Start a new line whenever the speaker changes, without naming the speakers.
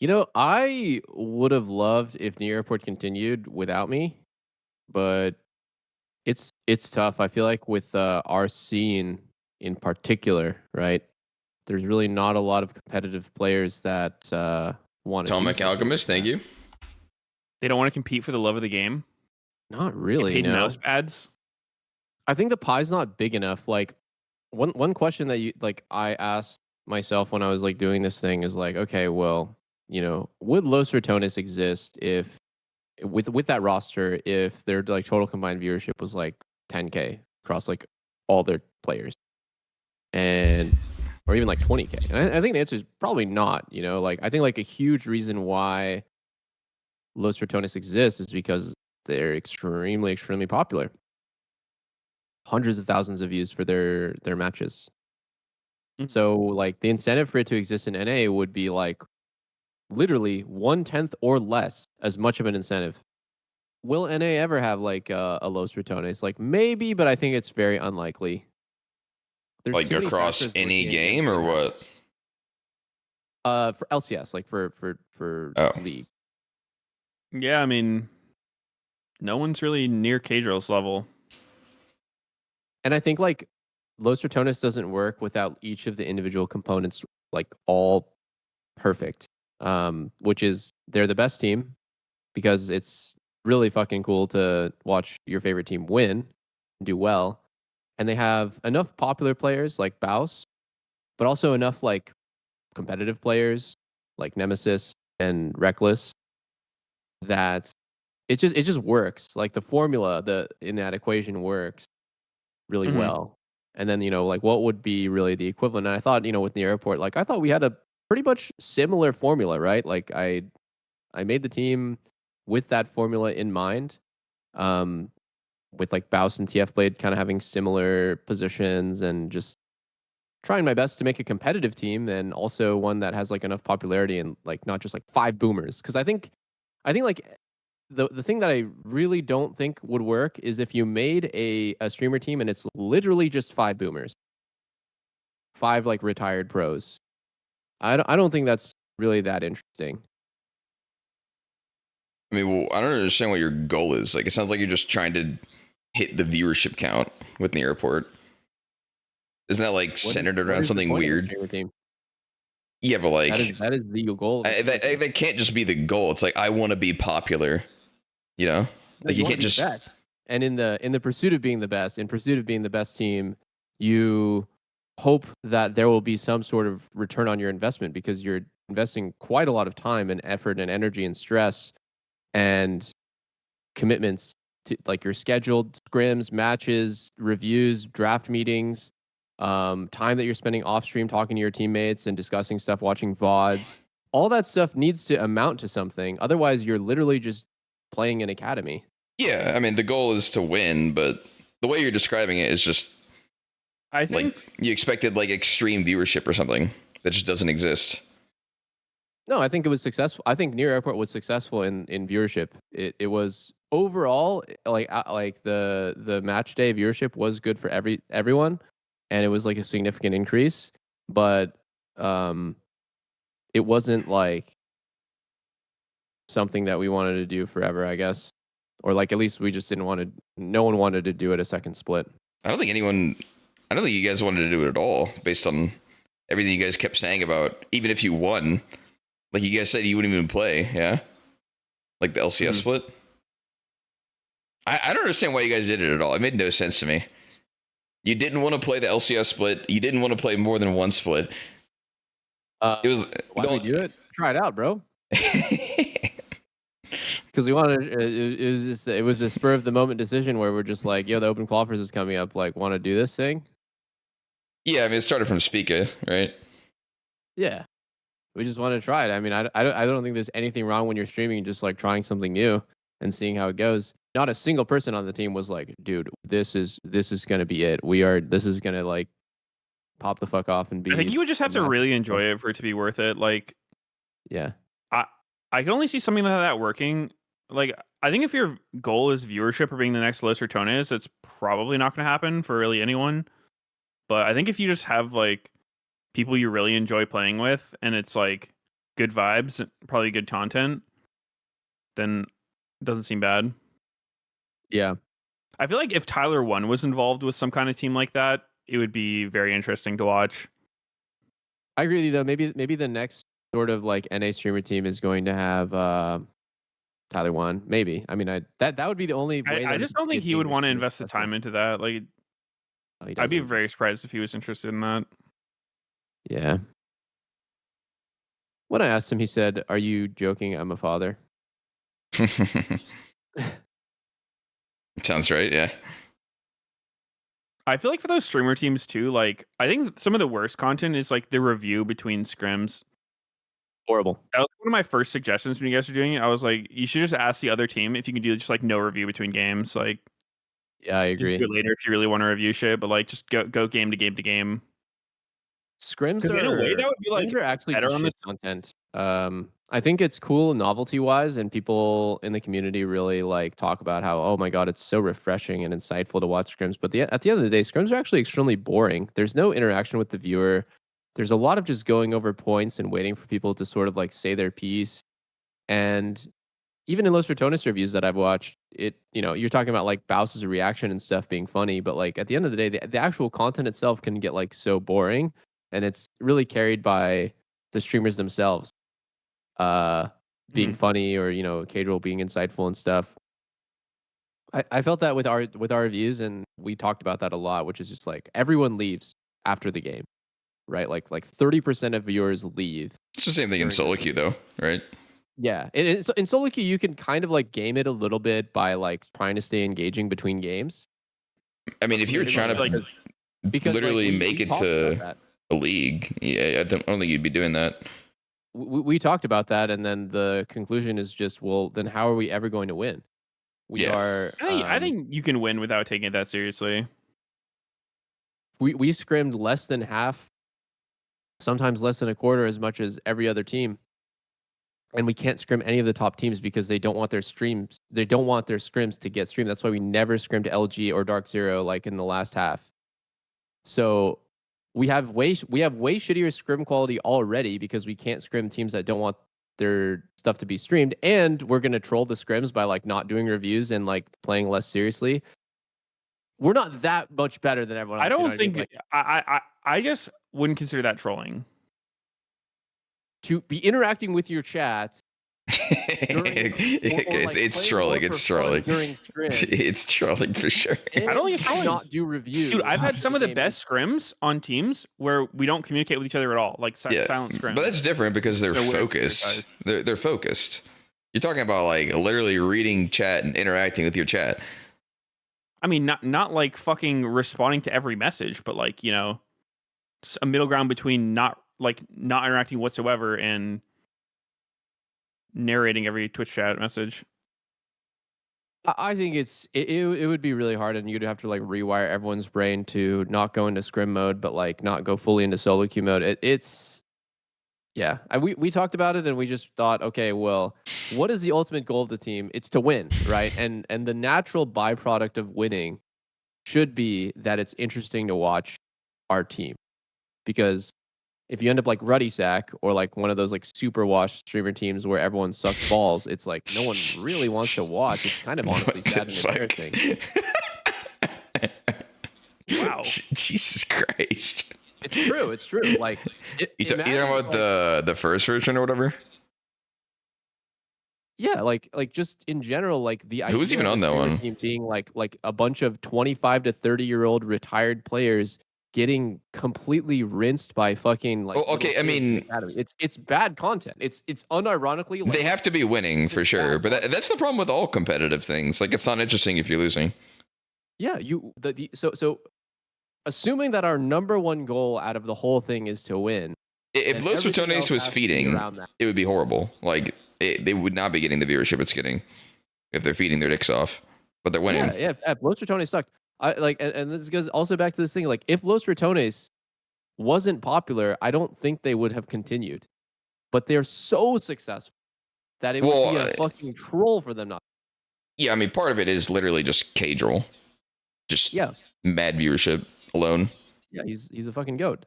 I would have loved if New Airport continued without me, but it's tough. I feel like with our scene in particular, right? There's really not a lot of competitive players that want to do
Atomic
something like
Alchemist, thank
that.
you.
They don't want to compete for the love of the game.
Not
Get
really,
paid mouse
no.
pads.
I think the pie's not big enough. Like one question that I asked myself when I was like doing this thing is like, okay, well, would Los Ratones exist if with that roster if their like total combined viewership was like 10K across like all their players and or even like 20K? And I think the answer is probably not. Like I think like a huge reason why Los Ratones exists is because they're extremely popular. Hundreds of thousands of views for their matches.
Mhm.
So like the incentive for it to exist in NA would be like literally 1/10 or less as much of an incentive. Will NA ever have like a Los Ratones? Like maybe, but I think it's very unlikely. There's
Like
too many
across
factors
any
working
game
against
or
it now.
what?
For LCS, like for
Oh,
League.
Yeah, I mean, no one's really near Kadril's level.
And I think like Los Ratones doesn't work without each of the individual components like all perfect. Which is they're the best team because it's really fucking cool to watch your favorite team win, do well, and they have enough popular players like Baus, but also enough like competitive players like Nemesis and Reckless that it just works. Like the formula the in that equation works really
Mhm.
well. And then, like what would be really the equivalent? And I thought, with the airport, like I thought we had a pretty much similar formula, right? Like I made the team with that formula in mind. Um with like Baus and TF Blade kind of having similar positions and just trying my best to make a competitive team and also one that has like enough popularity and like not just like five boomers. Cause I think like the thing that I really don't think would work is if you made a streamer team and it's literally just five boomers, five like retired pros. I don't think that's really that interesting.
I mean, well, I don't understand what your goal is. Like, it sounds like you're just trying to hit the viewership count with the airport. Isn't that like
What is
centered
what
around
is the
something
point of a
weird?
streamer team?
Yeah, but
That is
like,
that is the goal of a streamer team.
that can't just be the goal. It's like I want to be popular. You know,
No,
like
you
you
want to
can't
be the
just.
best. And in the pursuit of being the best, in pursuit of being the best team, you hope that there will be some sort of return on your investment because you're investing quite a lot of time and effort and energy and stress and commitments to like your scheduled scrims, matches, reviews, draft meetings, time that you're spending off stream talking to your teammates and discussing stuff, watching VODs. All that stuff needs to amount to something. Otherwise, you're literally just playing an academy.
Yeah, I mean, the goal is to win, but the way you're describing it is just
I
like
think
you expected like extreme viewership or something that just doesn't exist.
No, I think it was successful. I think Near Airport was successful in viewership. It was overall like the match day viewership was good for everyone, and it was like a significant increase. But um, it wasn't like something that we wanted to do forever, I guess, or like at least we just didn't want to. No one wanted to do it a second split.
I don't think anyone. I don't think you guys wanted to do it at all, based on everything you guys kept saying about even if you won. Like you guys said, you wouldn't even play. Yeah, like the LCS
Mhm.
split. I don't understand why you guys did it at all. It made no sense to me. You didn't want to play the LCS split. You didn't want to play more than one split. It was
Why did we
don't.
do it? Try it out, bro. Because we wanted it was a spur of the moment decision where we're just like, yo, the open qualifiers is coming up. Like, want to do this thing?
Yeah, I mean, it started from Spica, right?
Yeah, we just wanted to try it. I mean, I don't think there's anything wrong when you're streaming, just like trying something new and seeing how it goes. Not a single person on the team was like, dude, this is gonna be it. This is gonna like pop the fuck off and
I think
be
you would just
the
have to
match.
really enjoy it for it to be worth it. Like
Yeah.
I I can only see something like that working. Like I think if your goal is viewership or being the next Los Ratones, it's probably not going to happen for really anyone. But I think if you just have like people you really enjoy playing with, and it's like good vibes, probably good content, then it doesn't seem bad.
Yeah.
I feel like if Tyler One was involved with some kind of team like that, it would be very interesting to watch.
I agree with you though. Maybe the next sort of like NA streamer team is going to have Tyler One. Maybe. I mean, that would be the only way
I
that
just don't think he would want to invest the time into that. Like,
Oh, he
I'd be
doesn't.
very surprised if he was interested in that.
Yeah. When I asked him, he said, "Are you joking? I'm a father."
Sounds right. Yeah.
I feel like for those streamer teams too, like I think some of the worst content is like the review between scrims.
Horrible.
That was one of my first suggestions when you guys were doing it. I was like, you should just ask the other team if you can do just like no review between games. Like,
Yeah, I
just
agree.
do it later if you really want to review shit, but like just go game to game to game.
Scrims
In a way, that would be like
scrims are actually
better
just
on
shit content. I think it's cool novelty wise, and people in the community really like talk about how, oh my god, it's so refreshing and insightful to watch scrims. But at the end of the day, scrims are actually extremely boring. There's no interaction with the viewer. There's a lot of just going over points and waiting for people to sort of like say their piece. And even in Los Ratonis reviews that I've watched, you're talking about like Bowse's reaction and stuff being funny, but like at the end of the day, the actual content itself can get like so boring, and it's really carried by the streamers themselves being funny, or Cadrel being insightful and stuff. I felt that with our reviews, and we talked about that a lot, which is just like everyone leaves after the game, right? Like 30% of viewers leave.
It's the same thing in solo queue though, right?
Yeah, in solo queue you can kind of like game it a little bit by like trying to stay engaging between games.
I mean, if you're trying to
because
literally
like,
make
we
it
talked
to
about that.
a league, yeah, I don't think you'd be doing that.
We talked about that, and then the conclusion is just, well, then how are we ever going to win? We
Yeah.
are.
I think you can win without taking it that seriously.
We scrimmed less than half, sometimes less than a quarter as much as every other team, and we can't scrim any of the top teams because they don't want their streams. They don't want their scrims to get streamed. That's why we never scrimmed LG or Dark Zero like in the last half. So we have way shittier scrim quality already because we can't scrim teams that don't want their stuff to be streamed, and we're gonna troll the scrims by like not doing reviews and like playing less seriously. We're not that much better than everyone else.
I don't think
like,
I just wouldn't consider that trolling.
To be interacting with your chat.
It's trolling. It's trolling.
During scrims.
It's trolling for sure.
I don't think it's trolling.
Not do reviews.
Dude, I've had some of the best scrims on teams where we don't communicate with each other at all, like silent scrims.
But that's different because they're focused. They're focused. You're talking about like literally reading chat and interacting with your chat.
I mean, not like fucking responding to every message, but like, a middle ground between not interacting whatsoever and narrating every Twitch chat message.
I think it would be really hard, and you'd have to like rewire everyone's brain to not go into scrim mode, but like not go fully into solo queue mode. We talked about it, and we just thought, okay, well, what is the ultimate goal of the team? It's to win, right? And the natural byproduct of winning should be that it's interesting to watch our team, because if you end up like Ruddy Sack or like one of those like super washed streamer teams where everyone sucks balls, it's like no one really wants to watch. It's kind of honestly sad and embarrassing.
Wow.
Jesus Christ.
It's true. Like,
you talking about the first version or whatever? Yeah,
like just in general, like the
idea who's even on that one
being like a bunch of 25 to 30-year-old retired players getting completely rinsed by fucking like.
Oh, okay, I mean,
it's bad content. It's unironically like,
they have to be winning for sure, but that's the problem with all competitive things. Like, it's not interesting if you're losing.
Yeah, so assuming that our number one goal out of the whole thing is to win.
If Los Ratones was feeding, it would be horrible. Like, they would not be getting the viewership it's getting if they're feeding their dicks off, but they're winning.
Yeah. If Los Ratones sucked. And this goes also back to this thing. Like, if Los Ratones wasn't popular, I don't think they would have continued. But they're so successful that it would be a fucking troll for them not.
Yeah, I mean, part of it is literally just Cadrel, just mad viewership alone.
Yeah, he's a fucking goat.